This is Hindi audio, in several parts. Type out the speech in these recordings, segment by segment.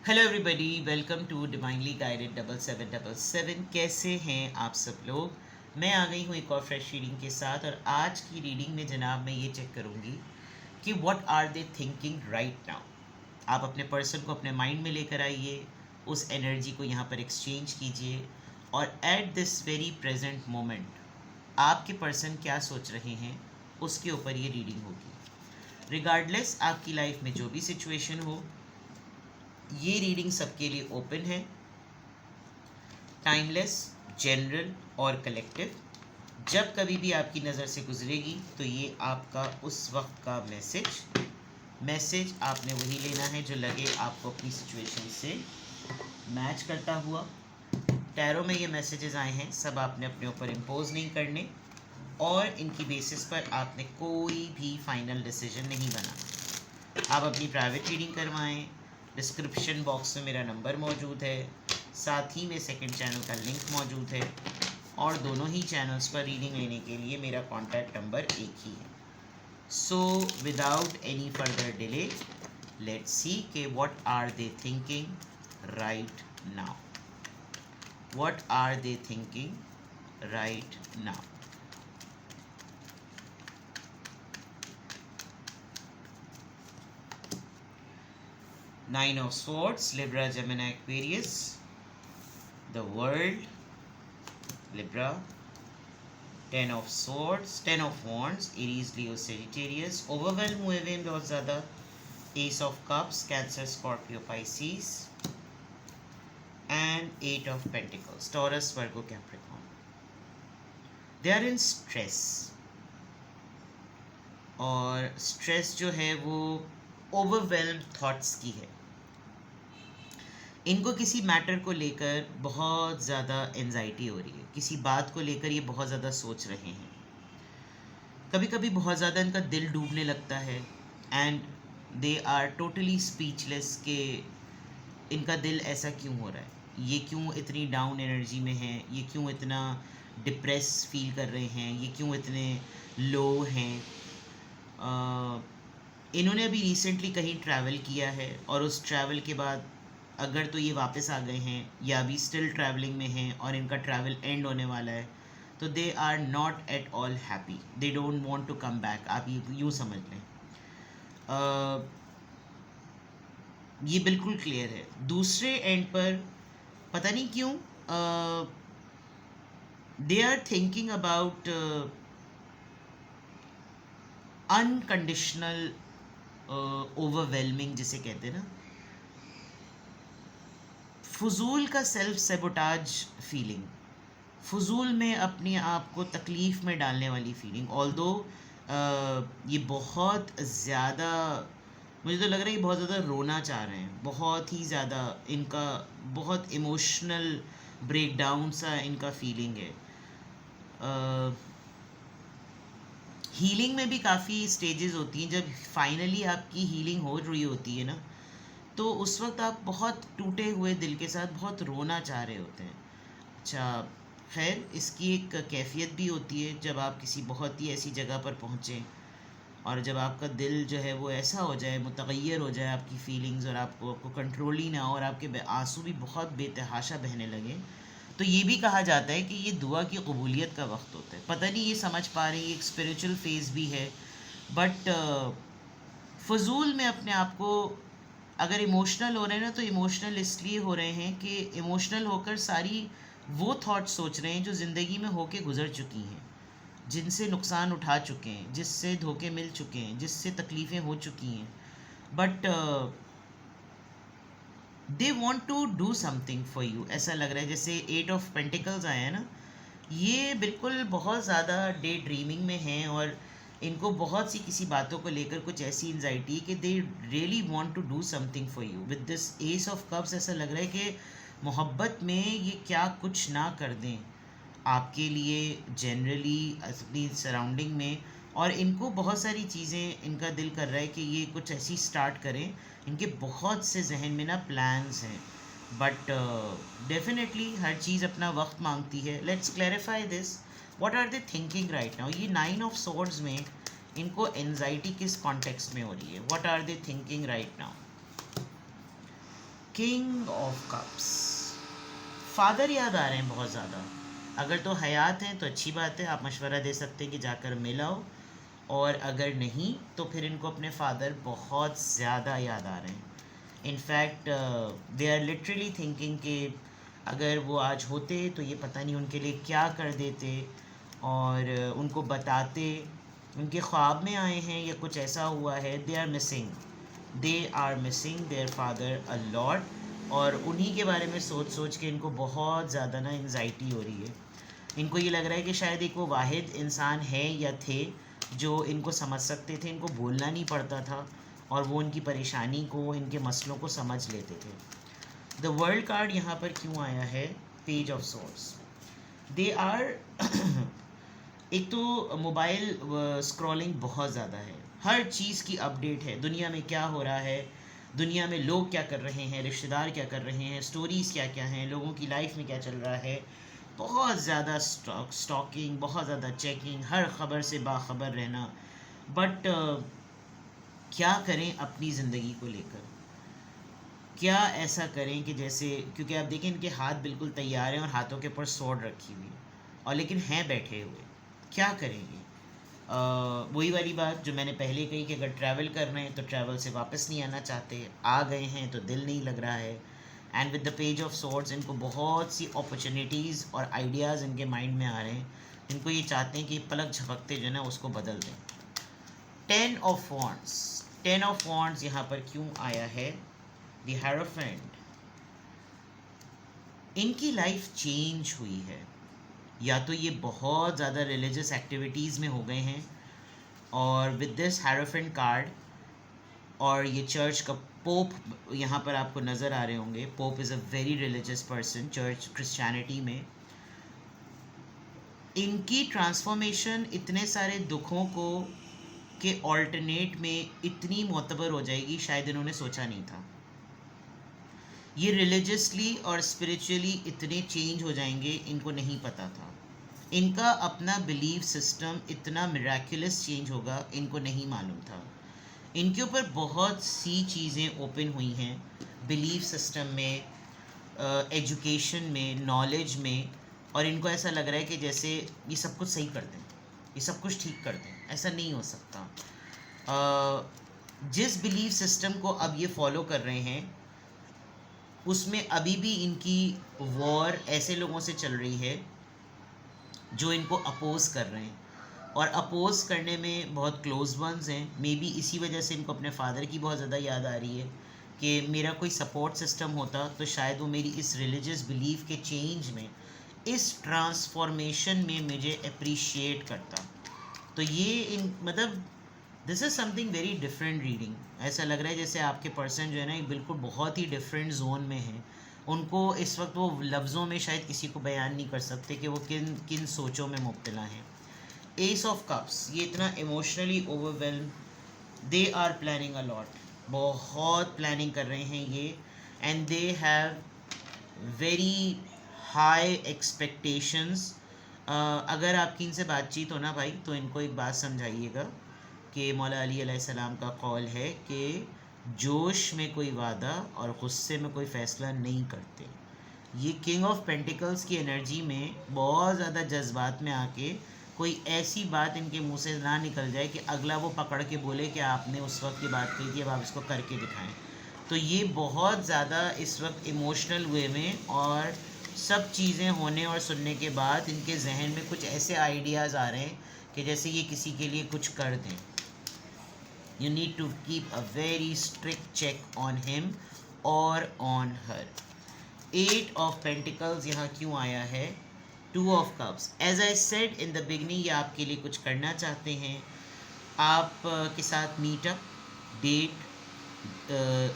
Hello everybody, welcome to divinely guided 7777। कैसे हैं आप सब लोग। मैं आ गई हूँ एक और फ्रेश रीडिंग के साथ। और आज की रीडिंग में जनाब मैं ये चेक करूँगी कि what are they thinking right now. आप अपने पर्सन को अपने माइंड में लेकर आइए, उस एनर्जी को यहाँ पर एक्सचेंज कीजिए और at this very present moment आपके पर्सन क्या सोच रहे हैं उसके ऊपर ये रीडिंग होगी। रिगार्डलेस आपकी लाइफ में जो भी सिचुएशन हो, ये रीडिंग सबके लिए ओपन है, टाइमलेस, जनरल और कलेक्टिव। जब कभी भी आपकी नज़र से गुजरेगी तो ये आपका उस वक्त का मैसेज आपने वही लेना है जो लगे आपको अपनी सिचुएशन से मैच करता हुआ। टैरो में ये मैसेजेस आए हैं, सब आपने अपने ऊपर इम्पोज नहीं करने और इनकी बेसिस पर आपने कोई भी फाइनल डिसीजन नहीं बनाना। आप अपनी प्राइवेट रीडिंग करवाएं। डिस्क्रिप्शन बॉक्स में मेरा नंबर मौजूद है, साथ ही में सेकंड चैनल का लिंक मौजूद है और दोनों ही चैनल्स पर रीडिंग लेने के लिए मेरा कॉन्टैक्ट नंबर एक ही है। So without any further delay, let's see के what are they thinking right now. What are they thinking right now. Nine of Swords, Libra, Gemini, Aquarius. The World, Libra. Ten of Swords, Ten of Wands, Aries, Leo, Sagittarius. Overwhelm हुए हुए हैं बहुत ज़्यादा। Ace of Cups, Cancer, Scorpio, Pisces. And Eight of Pentacles, Taurus, Virgo, Capricorn. They are in stress. और स्ट्रेस जो है वो ओवरवेल्म थॉट्स की है। इनको किसी मैटर को लेकर बहुत ज़्यादा एंजाइटी हो रही है, किसी बात को लेकर ये बहुत ज़्यादा सोच रहे हैं। कभी कभी बहुत ज़्यादा इनका दिल डूबने लगता है and they are totally speechless कि इनका दिल ऐसा क्यों हो रहा है, ये क्यों इतनी डाउन एनर्जी में है, ये क्यों इतना डिप्रेस फील कर रहे हैं, ये क्यों इतने लो हैं। इन्होंने अभी रिसेंटली कहीं ट्रैवल किया है और उस ट्रैवल के बाद अगर तो ये वापस आ गए हैं या अभी स्टिल ट्रैवलिंग में हैं और इनका ट्रैवल एंड होने वाला है, तो they are not at all happy, they don't want to come back. आप यूँ समझ लें। ये बिल्कुल क्लियर है। दूसरे एंड पर पता नहीं क्यों they are thinking about unconditional overwhelming जिसे कहते हैं ना, फजूल का सेल्फ सेबोटाज फीलिंग, फजूल में अपने आप को तकलीफ़ में डालने वाली फीलिंग। ऑल्दो ये बहुत ज़्यादा, मुझे तो लग रहा है ये बहुत ज़्यादा रोना चाह रहे हैं, बहुत ही ज़्यादा इनका बहुत इमोशनल ब्रेकडाउन सा इनका फीलिंग है। हीलिंग में भी काफ़ी स्टेजेस होती हैं। जब फाइनली आपकी हीलिंग हो रही होती है ना, तो उस वक्त आप बहुत टूटे हुए दिल के साथ बहुत रोना चाह रहे होते हैं। अच्छा, खैर इसकी एक कैफियत भी होती है जब आप किसी बहुत ही ऐसी जगह पर पहुँचें और जब आपका दिल जो है वो ऐसा हो जाए, मुतगैर हो जाए आपकी फीलिंग्स और आपको कंट्रोल ही ना हो और आपके आंसू भी बहुत बेतहाशा बहने लगे, तो ये भी कहा जाता है कि ये दुआ की कबूलियत का वक्त होता है। पता नहीं ये समझ पा रहे, ये एक स्पिरिचुअल फेज़ भी है। बट फजूल में अपने आप को अगर इमोशनल हो रहे हैं ना, तो इमोशनल इसलिए हो रहे हैं कि इमोशनल होकर सारी वो थॉट सोच रहे हैं जो ज़िंदगी में होके गुजर चुकी हैं, जिनसे नुकसान उठा चुके हैं, जिससे धोखे मिल चुके हैं, जिससे तकलीफ़ें हो चुकी हैं। But they want to do something for you, ऐसा लग रहा है। जैसे एट ऑफ पेंटिकल्स आए हैं ना, ये बिल्कुल बहुत ज़्यादा डे ड्रीमिंग में हैं और इनको बहुत सी किसी बातों को लेकर कुछ ऐसी एंजाइटी कि they really want to do something for you. With this ace of cups ऐसा लग रहा है कि मोहब्बत में ये क्या कुछ ना कर दें आपके लिए जनरली अपनी सराउंडिंग में। और इनको बहुत सारी चीज़ें, इनका दिल कर रहा है कि ये कुछ ऐसी स्टार्ट करें। इनके बहुत से जहन में ना प्लान्स हैं, बट डेफिनेटली हर चीज़ अपना वक्त मांगती है। Let's clarify this, what are they thinking right now. ये नाइन ऑफ सोर्ड्स में इनको एनजाइटी किस कॉन्टेक्स्ट में हो रही है, what are they thinking right now. King of cups, father याद आ रहे हैं बहुत ज़्यादा। अगर तो हयात हैं तो अच्छी बात है, आप मशवरा दे सकते हैं कि जाकर मिल आओ, और अगर नहीं तो फिर इनको अपने फादर बहुत ज़्यादा याद आ रहे हैं। In fact they are literally thinking कि अगर वो आज होते तो ये पता नहीं उनके लिए क्या कर देते, और उनको बताते उनके ख्वाब में आए हैं या कुछ ऐसा हुआ है। They are missing their father a lot, और उन्हीं के बारे में सोच सोच के इनको बहुत ज़्यादा ना एंजाइटी हो रही है। इनको ये लग रहा है कि शायद एक वो वाहिद इंसान है या थे जो इनको समझ सकते थे, इनको बोलना नहीं पड़ता था, और वो इनकी परेशानी को, इनके मसलों को समझ लेते थे। द वर्ल्ड कार्ड यहाँ पर क्यों आया है? Page of swords. They are एक तो मोबाइल स्क्रॉलिंग बहुत ज़्यादा है, हर चीज़ की अपडेट है, दुनिया में क्या हो रहा है, दुनिया में लोग क्या कर रहे हैं, रिश्तेदार क्या कर रहे हैं, स्टोरीज़ क्या क्या हैं, लोगों की लाइफ में क्या चल रहा है, बहुत ज़्यादा स्टॉकिंग, बहुत ज़्यादा चेकिंग, हर ख़बर से बाखबर रहना। बट क्या करें अपनी ज़िंदगी को लेकर? क्या ऐसा करें कि जैसे, क्योंकि आप देखें इनके हाथ बिल्कुल तैयार हैं और हाथों के ऊपर स्वॉर्ड रखी हुई, और लेकिन हैं बैठे हुए, क्या करेंगे? वही वाली बात जो मैंने पहले कही कि अगर ट्रैवल कर रहे हैं तो ट्रैवल से वापस नहीं आना चाहते, आ गए हैं तो दिल नहीं लग रहा है। And with the page of swords इनको बहुत सी अपॉर्चुनिटीज़ और आइडियाज़ इनके माइंड में आ रहे हैं, इनको ये चाहते हैं कि पलक झपकते जो है ना उसको बदल दें। 10 ऑफ वॉन्ड्स यहाँ पर क्यों आया है? द हेरोफेंट, इनकी लाइफ चेंज हुई है, या तो ये बहुत ज़्यादा रिलीजियस एक्टिविटीज़ में हो गए हैं, और विद दिस हेरोफेंट कार्ड और ये चर्च का पोप यहाँ पर आपको नज़र आ रहे होंगे। Pope is a very religious person church Christianity में। इनकी ट्रांसफॉर्मेशन इतने सारे दुखों को के ऑल्टरनेट में इतनी मोतबर हो जाएगी, शायद इन्होंने सोचा नहीं था। ये रिलीजियसली और स्पिरिचुअली इतने चेंज हो जाएंगे, इनको नहीं पता था। इनका अपना बिलीफ सिस्टम इतना मिराक्युलस चेंज होगा, इनको नहीं मालूम था। इनके ऊपर बहुत सी चीज़ें ओपन हुई हैं, बिलीफ सिस्टम में, एजुकेशन में, नॉलेज में, और इनको ऐसा लग रहा है कि जैसे ये सब कुछ सही कर दें, ये सब कुछ ठीक कर दें। ऐसा नहीं हो सकता। जिस बिलीफ सिस्टम को अब ये फॉलो कर रहे हैं उसमें अभी भी इनकी वॉर ऐसे लोगों से चल रही है जो इनको अपोज कर रहे हैं, और अपोज करने में बहुत क्लोज वंस हैं। मे बी इसी वजह से इनको अपने फादर की बहुत ज़्यादा याद आ रही है कि मेरा कोई सपोर्ट सिस्टम होता तो शायद वो मेरी इस रिलीजियस बिलीफ के चेंज में, इस ट्रांसफॉर्मेशन में मुझे अप्रिशिएट करता। तो ये मतलब this is something very different reading. ऐसा लग रहा है जैसे आपके पर्सन जो है ना एक बिल्कुल बहुत ही डिफरेंट जोन में है। उनको इस वक्त वो लफ्ज़ों में शायद किसी को बयान नहीं कर सकते कि वो किन किन सोचों में मुब्तला हैं। एस ऑफ कप्स, ये इतना emotionally overwhelm, they are planning a lot, बहुत प्लानिंग कर रहे हैं ये, and they have very high expectations. अगर आपकी इनसे बातचीत हो ना भाई, तो इनको एक बात समझाइएगा कि मौला अली अलैहिस्सलाम का कौल है कि जोश में कोई वादा और गुस्से में कोई फ़ैसला नहीं करते। ये किंग ऑफ पेंटिकल्स की एनर्जी में बहुत ज़्यादा जज्बात में आके कोई ऐसी बात इनके मुंह से ना निकल जाए कि अगला वो पकड़ के बोले कि आपने उस वक्त की बात कही थी, अब आप इसको करके दिखाएं। तो ये बहुत ज़्यादा इस वक्त इमोशनल वे में, और सब चीज़ें होने और सुनने के बाद इनके जहन में कुछ ऐसे आइडियाज़ आ रहे हैं कि जैसे ये किसी के लिए कुछ कर दें। You need to keep a very strict check on him or on her. 8 of Pentacles यहाँ क्यों आया है? 2 of Cups. As I said in the beginning, ये आपके लिए कुछ करना चाहते हैं, आप के साथ मीटअप, डेट,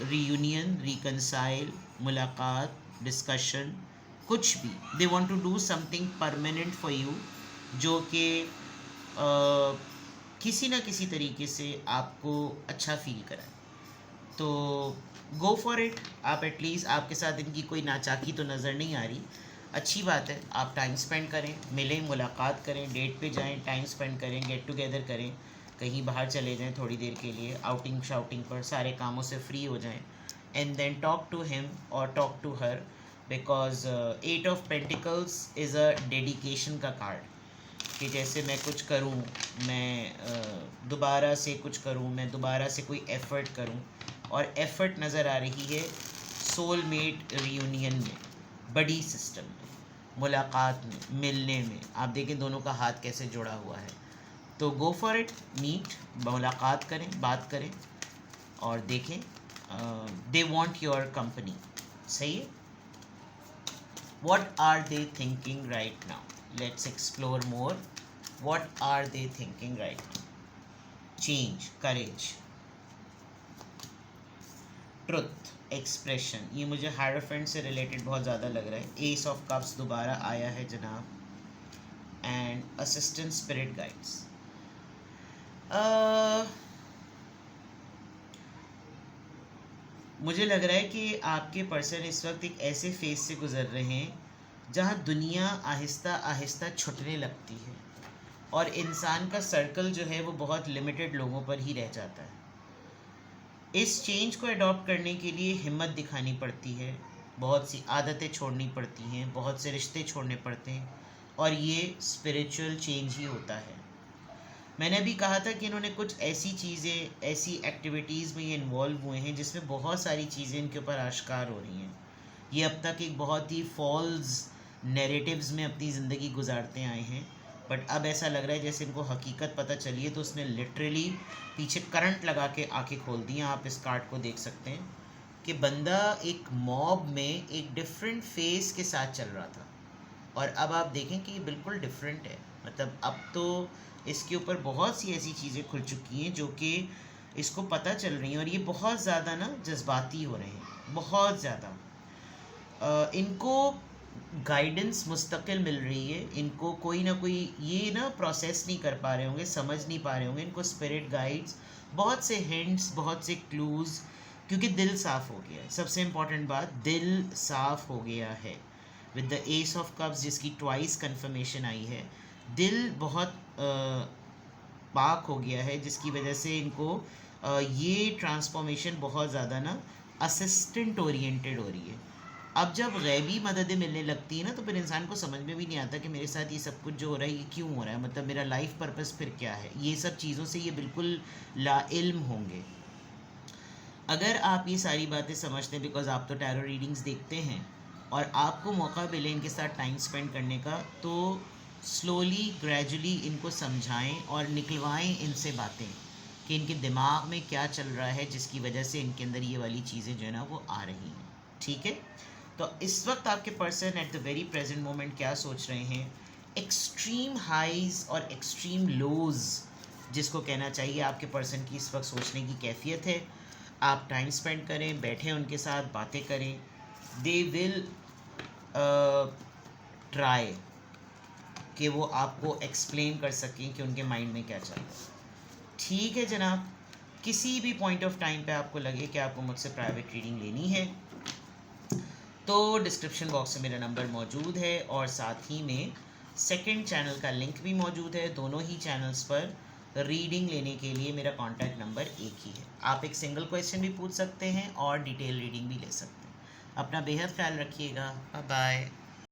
रियूनियन, रिकनसाइल, मुलाकात, डिस्कशन, कुछ भी। They want to do something permanent for you, जो कि किसी ना किसी तरीके से आपको अच्छा फील कराए। तो गो फॉर इट। आप एटलीस्ट, आपके साथ इनकी कोई नाचाकी तो नज़र नहीं आ रही, अच्छी बात है। आप टाइम स्पेंड करें, मिलें, मुलाकात करें, डेट पे जाएं, टाइम स्पेंड करें, गेट टुगेदर करें, कहीं बाहर चले जाएं थोड़ी देर के लिए, आउटिंग शाउटिंग पर, सारे कामों से फ्री हो जाएं, and then talk to him or talk to her, because Eight of Pentacles is a dedication का कार्ड, कि जैसे मैं कुछ करूँ, मैं दोबारा से कुछ करूँ, मैं दोबारा से कोई एफ़र्ट करूँ, और एफ़र्ट नज़र आ रही है सोलमेट रियूनियन में, बड़ी सिस्टम में, मुलाकात में, मिलने में। आप देखें दोनों का हाथ कैसे जुड़ा हुआ है। तो गो फॉर इट, मीट, मुलाकात करें, बात करें और देखें। They want your company. सही है। What are they thinking right now? Let's explore more. What are they thinking right now? Change, courage, truth, expression. ये मुझे हायरफेंट से रिलेटेड बहुत ज़्यादा लग रहा है। एस ऑफ कप्स दोबारा आया है जनाब, एंड असिस्टेंट स्पिरिट गाइड्स। मुझे लग रहा है कि आपके पर्सन इस वक्त एक ऐसे फेज से गुजर रहे हैं जहाँ दुनिया आहिस्ता आहिस्ता छुटने लगती है, और इंसान का सर्कल जो है वो बहुत लिमिटेड लोगों पर ही रह जाता है। इस चेंज को अडॉप्ट करने के लिए हिम्मत दिखानी पड़ती है, बहुत सी आदतें छोड़नी पड़ती हैं, बहुत से रिश्ते छोड़ने पड़ते हैं, और ये स्पिरिचुअल चेंज ही होता है। मैंने भी कहा था कि इन्होंने कुछ ऐसी चीज़ें, ऐसी एक्टिविटीज़ में ये इन्वॉल्व हुए हैं जिसमें बहुत सारी चीज़ें इनके ऊपर आश्कार हो रही हैं। ये अब तक एक बहुत ही फॉल्स नैरेटिव्स में अपनी ज़िंदगी गुजारते आए हैं, बट अब ऐसा लग रहा है जैसे इनको हकीकत पता चली है, तो उसने लिटरली पीछे करंट लगा के आंखें खोल दी हैं। आप इस कार्ड को देख सकते हैं कि बंदा एक मॉब में एक डिफरेंट फेस के साथ चल रहा था, और अब आप देखें कि ये बिल्कुल डिफरेंट है। मतलब अब तो इसके ऊपर बहुत सी ऐसी चीज़ें खुल चुकी हैं जो कि इसको पता चल रही हैं, और ये बहुत ज़्यादा ना जज्बाती हो रहे हैं, बहुत ज़्यादा। इनको गाइडेंस मुस्तकिल मिल रही है, इनको कोई ना कोई ये ना प्रोसेस नहीं कर पा रहे होंगे, समझ नहीं पा रहे होंगे, इनको स्पिरिट गाइड्स, बहुत से हिंट्स, बहुत से क्लूज़, क्योंकि दिल साफ़ हो गया है। सबसे इम्पॉर्टेंट बात, दिल साफ़ हो गया है with the S of cups, जिसकी ट्वाइस कन्फर्मेशन आई है। दिल बहुत पाक हो गया है, जिसकी वजह से इनको ये ट्रांसफॉर्मेशन बहुत ज़्यादा ना असिस्टेंट ओरिएंटेड हो रही है। अब जब गैबी मददें मिलने लगती हैं ना, तो फिर इंसान को समझ में भी नहीं आता कि मेरे साथ ये सब कुछ जो हो रहा है ये क्यों हो रहा है, मतलब मेरा लाइफ पर्पस फिर क्या है। ये सब चीज़ों से ये बिल्कुल लाइल्म होंगे। अगर आप ये सारी बातें समझते हैं, बिकॉज आप तो टैरो रीडिंग्स देखते हैं और आपको मौका मिले इनके साथ टाइम स्पेंड करने का, तो स्लोली ग्रेजुअली इनको समझाएं और निकलवाएं इनसे बातें कि इनके दिमाग में क्या चल रहा है जिसकी वजह से इनके अंदर ये वाली चीज़ें जो है ना वो आ रही हैं। ठीक है। तो इस वक्त आपके person at the very present moment क्या सोच रहे हैं? एक्सट्रीम हाइज और एक्सट्रीम लोज, जिसको कहना चाहिए आपके पर्सन की इस वक्त सोचने की कैफियत है। आप टाइम स्पेंड करें, बैठें उनके साथ, बातें करें। दे विल ट्राई कि वो आपको एक्सप्लेन कर सकें कि उनके माइंड में क्या चल रहा है। ठीक है जनाब। किसी भी पॉइंट ऑफ टाइम पे आपको लगे कि आपको मुझसे प्राइवेट रीडिंग लेनी है, तो डिस्क्रिप्शन बॉक्स में मेरा नंबर मौजूद है, और साथ ही में सेकंड चैनल का लिंक भी मौजूद है। दोनों ही चैनल्स पर रीडिंग लेने के लिए मेरा कॉन्टैक्ट नंबर एक ही है। आप एक सिंगल क्वेश्चन भी पूछ सकते हैं और डिटेल रीडिंग भी ले सकते हैं। अपना बेहद ख्याल रखिएगा। Bye bye.